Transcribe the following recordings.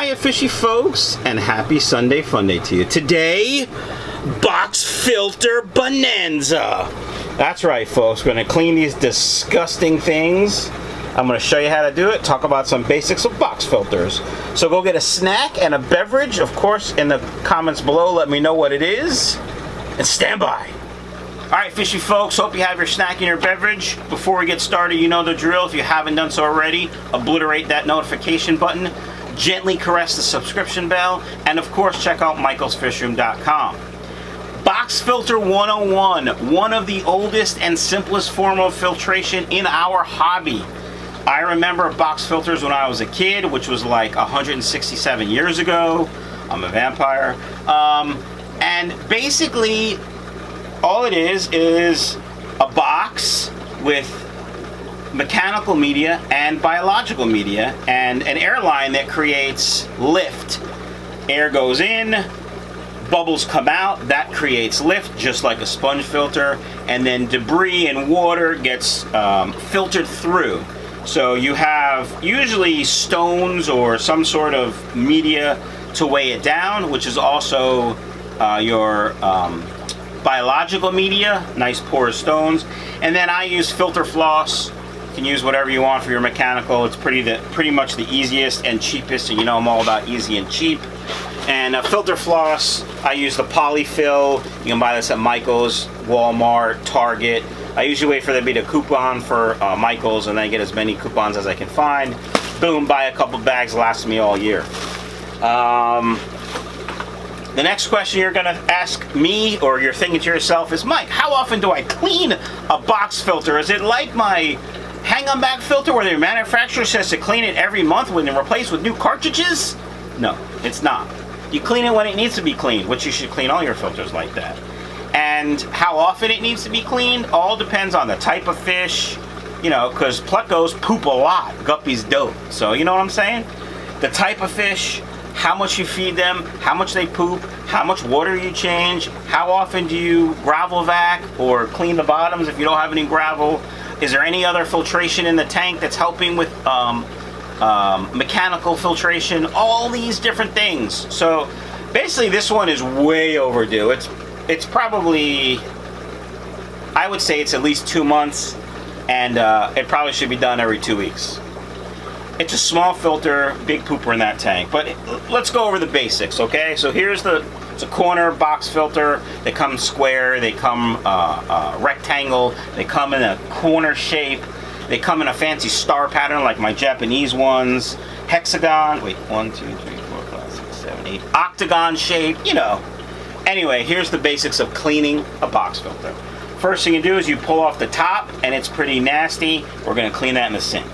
Hiya fishy folks, and happy Sunday fun day to you. Today, box filter bonanza. That's right folks, we're gonna clean these disgusting things. I'm gonna show you how to do it, talk about some basics of box filters. So go get a snack and a beverage, of course, in the comments below, let me know what it is, and stand by. Alright fishy folks, hope you have your snack and your beverage. Before we get started, you know the drill. If you haven't done so already, obliterate that notification button, gently caress the subscription bell, and of course check out michaelsfishroom.com. Box filter 101, one of the oldest and simplest form of filtration in our hobby. I remember box filters when I was a kid, which was like 167 years ago. I'm a vampire. And basically, all it is a box with mechanical media and biological media and an airline that creates lift. Air goes in, bubbles come out, that creates lift just like a sponge filter, and then debris and water gets filtered through. So you have usually stones or some sort of media to weigh it down, which is also your biological media, nice porous stones. And then I use filter floss. You can use whatever you want for your mechanical. It's pretty much the easiest and cheapest, and you know I'm all about easy and cheap. And filter floss, I use the polyfill. You can buy this at Michael's, Walmart, Target. I usually wait for there to be a coupon for Michael's, and then I get as many coupons as I can find. Boom, buy a couple bags, lasts me all year. The next question you're gonna ask me, or you're thinking to yourself, is, Mike, how often do I clean a box filter? Is it like my hang-on back filter where the manufacturer says to clean it every month when they're replaced with new cartridges? No, it's not. You clean it when it needs to be cleaned, which you should clean all your filters like that. And how often it needs to be cleaned all depends on the type of fish, you know, because plecos poop a lot, guppies don't. So you know what I'm saying? The type of fish, how much you feed them, how much they poop, how much water you change, how often do you gravel vac or clean the bottoms if you don't have any gravel. Is there any other filtration in the tank that's helping with mechanical filtration? All these different things. So basically this one is way overdue. It's probably, I would say it's at least 2 months, and it probably should be done every 2 weeks. It's a small filter, big pooper in that tank. But let's go over the basics, okay? So here's it's a corner box filter. They come square, they come rectangle, they come in a corner shape, they come in a fancy star pattern like my Japanese ones, hexagon, wait, 1, 2, 3, 4, 5, 6, 7, 8, octagon shape, you know. Anyway, here's the basics of cleaning a box filter. First thing you do is you pull off the top, and it's pretty nasty. We're gonna clean that in the sink.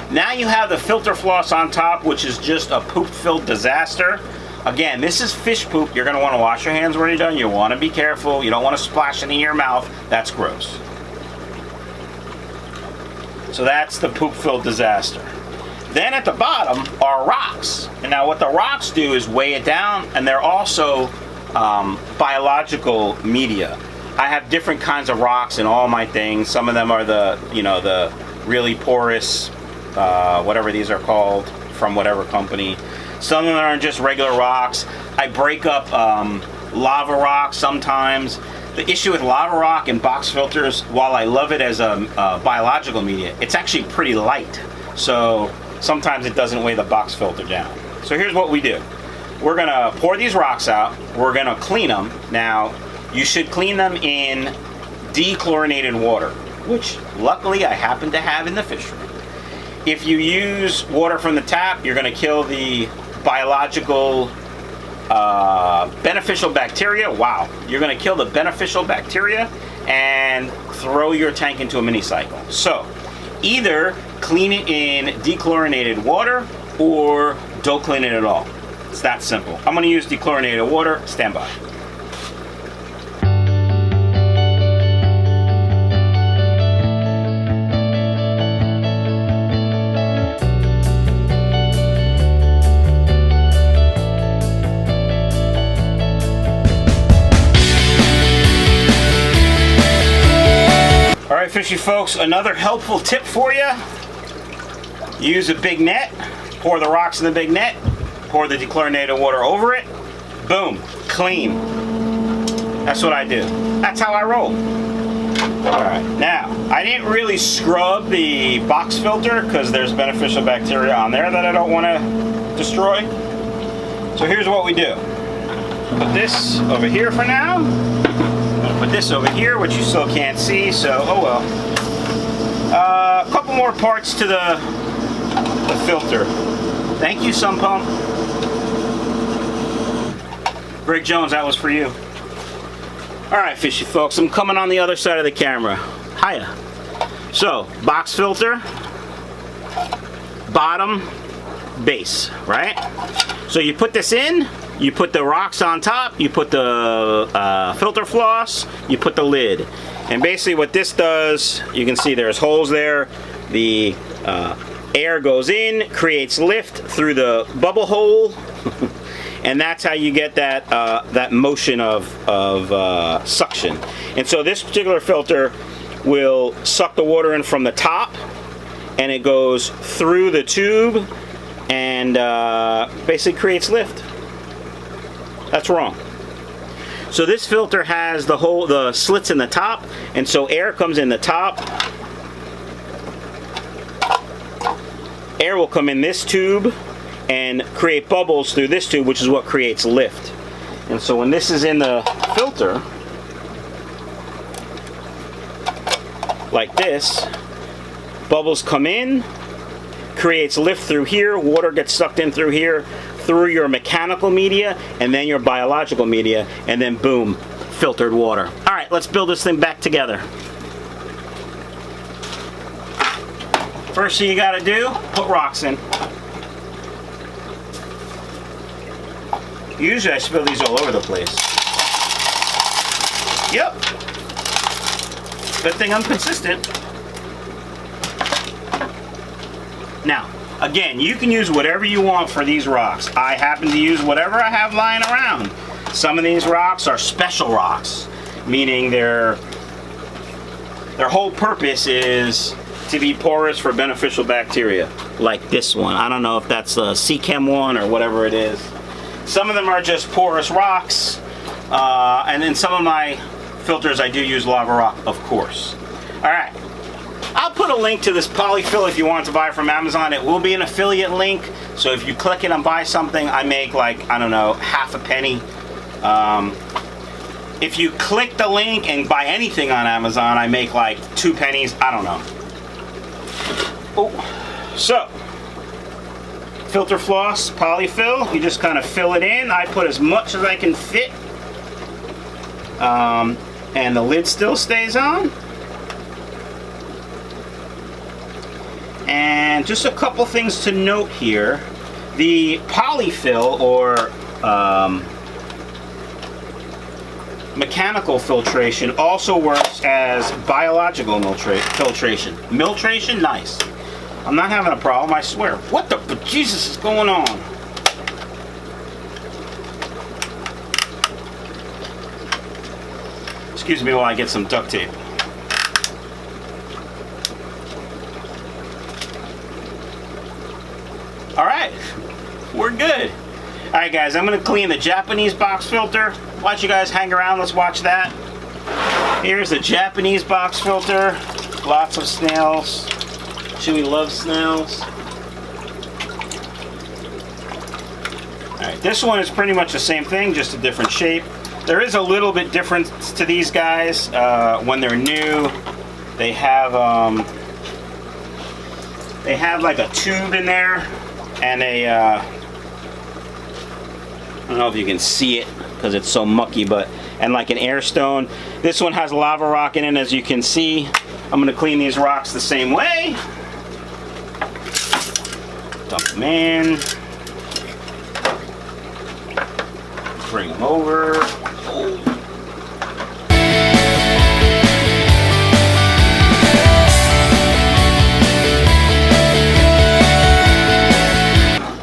Now you have the filter floss on top, which is just a poop-filled disaster. Again, this is fish poop. You're gonna wanna wash your hands when you're done. You wanna be careful. You don't wanna splash it in your mouth. That's gross. So that's the poop-filled disaster. Then at the bottom are rocks. And now what the rocks do is weigh it down, and they're also biological media. I have different kinds of rocks in all my things. Some of them are the really porous, whatever these are called, from whatever company. Some of them are just regular rocks. I break up lava rock sometimes. The issue with lava rock and box filters, while I love it as a biological media, it's actually pretty light. So sometimes it doesn't weigh the box filter down. So here's what we do. We're gonna pour these rocks out. We're gonna clean them. Now, you should clean them in dechlorinated water, which luckily I happen to have in the fish room. If you use water from the tap, you're gonna kill the biological beneficial bacteria. Wow, you're gonna kill the beneficial bacteria and throw your tank into a mini cycle. So, either clean it in dechlorinated water or don't clean it at all. It's that simple. I'm gonna use dechlorinated water. Stand by. All right, fishy folks, another helpful tip for you. Use a big net, pour the rocks in the big net, pour the dechlorinated water over it, boom, clean. That's what I do. That's how I roll. Alright, now, I didn't really scrub the box filter because there's beneficial bacteria on there that I don't want to destroy. So here's what we do. Put this over here for now. I'm going to put this over here, which you still can't see, so oh well. A couple more parts to the filter. Thank you, Sun Pump. Greg Jones, that was for you. Alright, fishy folks, I'm coming on the other side of the camera. Hiya. So, box filter, bottom, base, right? So you put this in, you put the rocks on top, you put the filter floss, you put the lid. And basically what this does, you can see there's holes there. The air goes in, creates lift through the bubble hole. And that's how you get that that motion of suction. And so this particular filter will suck the water in from the top, and it goes through the tube and basically creates lift. That's wrong. So this filter has the slits in the top, and so air comes in the top. Air will come in this tube and create bubbles through this tube, which is what creates lift. And so when this is in the filter, like this, bubbles come in, creates lift through here, water gets sucked in through here, through your mechanical media, and then your biological media, and then boom, filtered water. All right, let's build this thing back together. First thing you gotta do, put rocks in. Usually I spill these all over the place. Yep. Good thing I'm consistent. Now, again, you can use whatever you want for these rocks. I happen to use whatever I have lying around. Some of these rocks are special rocks, meaning their whole purpose is to be porous for beneficial bacteria, like this one. I don't know if that's the C-Chem one or whatever it is. Some of them are just porous rocks, and then some of my filters I do use lava rock, of course. Alright, I'll put a link to this polyfill if you want to buy from Amazon. It will be an affiliate link, so if you click it and buy something, I make like, I don't know, half a penny. If you click the link and buy anything on Amazon, I make like 2 pennies, I don't know. Oh. So, filter floss, polyfill, you just kind of fill it in. I put as much as I can fit. And the lid still stays on. And just a couple things to note here. The polyfill, or mechanical filtration, also works as biological filtration. Filtration, nice. I'm not having a problem, I swear. What the Jesus is going on? Excuse me while I get some duct tape. Alright, we're good. Alright guys, I'm going to clean the Japanese box filter. Why don't you guys hang around, let's watch that. Here's the Japanese box filter. Lots of snails. Chewy loves snails. Alright, this one is pretty much the same thing, just a different shape. There is a little bit difference to these guys. When they're new, they have like a tube in there, and I don't know if you can see it because it's so mucky, and like an air stone. This one has lava rock in it, as you can see. I'm gonna clean these rocks the same way. Dump them in. Bring them over. Oh.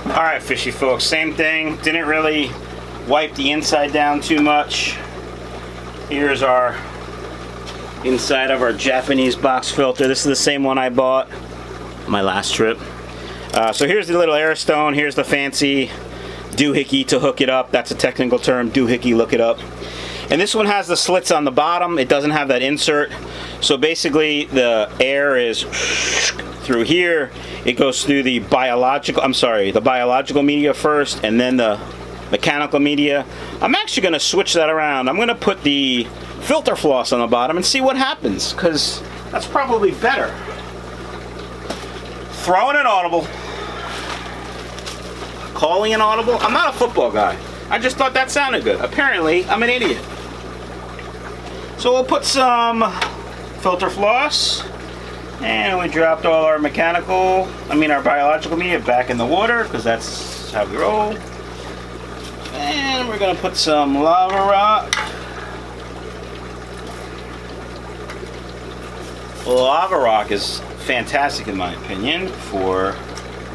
Alright, fishy folks, same thing. Didn't really wipe the inside down too much. Here's our inside of our Japanese box filter. This is the same one I bought my last trip. So here's the little air stone. Here's the fancy doohickey to hook it up. That's a technical term, doohickey, look it up. And this one has the slits on the bottom. It doesn't have that insert. So basically the air is through here. It goes through the biological media first and then the mechanical media. I'm actually going to switch that around. I'm going to put the filter floss on the bottom and see what happens, because that's probably better. Throwing an audible. Calling an audible. I'm not a football guy. I just thought that sounded good. Apparently, I'm an idiot. So we'll put some filter floss, and we dropped all our our biological media back in the water, because that's how we roll. And we're gonna put some lava rock. Lava rock is fantastic in my opinion for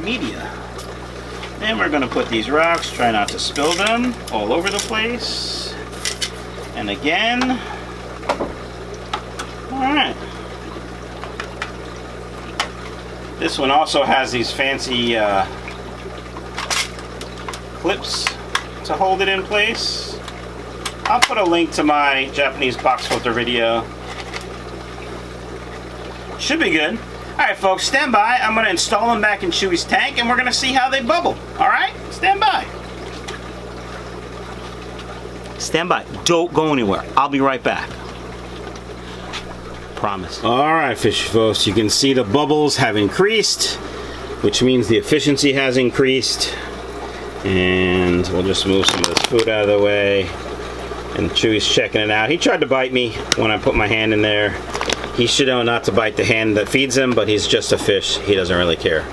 media. And we're gonna put these rocks, try not to spill them all over the place. And again. Alright. This one also has these fancy clips to hold it in place. I'll put a link to my Japanese box filter video. Should be good. Alright folks, stand by. I'm going to install them back in Chewy's tank and we're going to see how they bubble. Alright? Stand by. Stand by. Don't go anywhere. I'll be right back. Promise. Alright fishy folks, you can see the bubbles have increased, which means the efficiency has increased. And we'll just move some of this food out of the way. And Chewy's checking it out. He tried to bite me when I put my hand in there. He should know not to bite the hand that feeds him, but he's just a fish. He doesn't really care.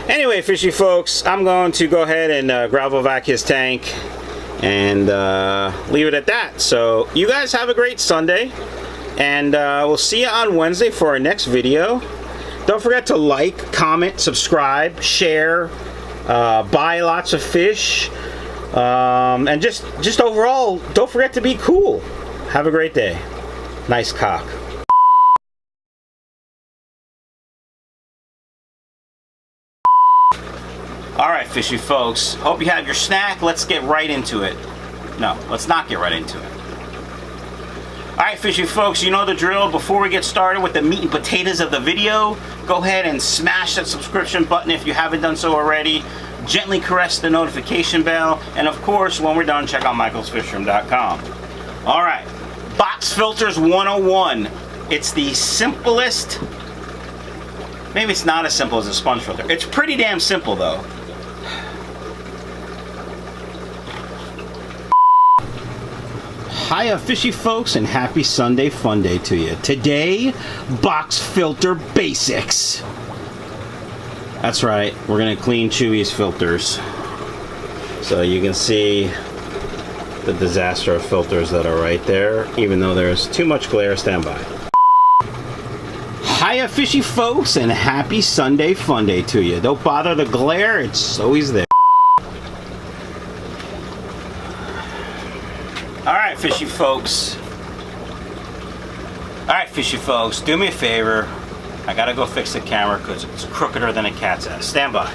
Anyway, fishy folks, I'm going to go ahead and gravel vac his tank and leave it at that. So you guys have a great Sunday, and we'll see you on Wednesday for our next video. Don't forget to like, comment, subscribe, share, buy lots of fish, and just overall, don't forget to be cool. Have a great day. Nice cock. Alright fishy folks, hope you have your snack. Let's get right into it. No, let's not get right into it. Alright fishy folks, you know the drill. Before we get started with the meat and potatoes of the video, go ahead and smash that subscription button if you haven't done so already. Gently caress the notification bell, and of course when we're done, check out michaelsfishroom.com. Alright, Box Filters 101. It's the simplest, maybe it's not as simple as a sponge filter. It's pretty damn simple though. Hiya fishy folks, and happy Sunday fun day to you. Today, box filter basics. That's right, we're gonna clean Chewy's filters. So you can see the disaster of filters that are right there, even though there's too much glare. Stand by. Hiya fishy folks, and happy Sunday fun day to you. Don't bother the glare, it's always there. Alright fishy folks. Alright fishy folks, do me a favor. I gotta go fix the camera because it's crookeder than a cat's ass. Stand by.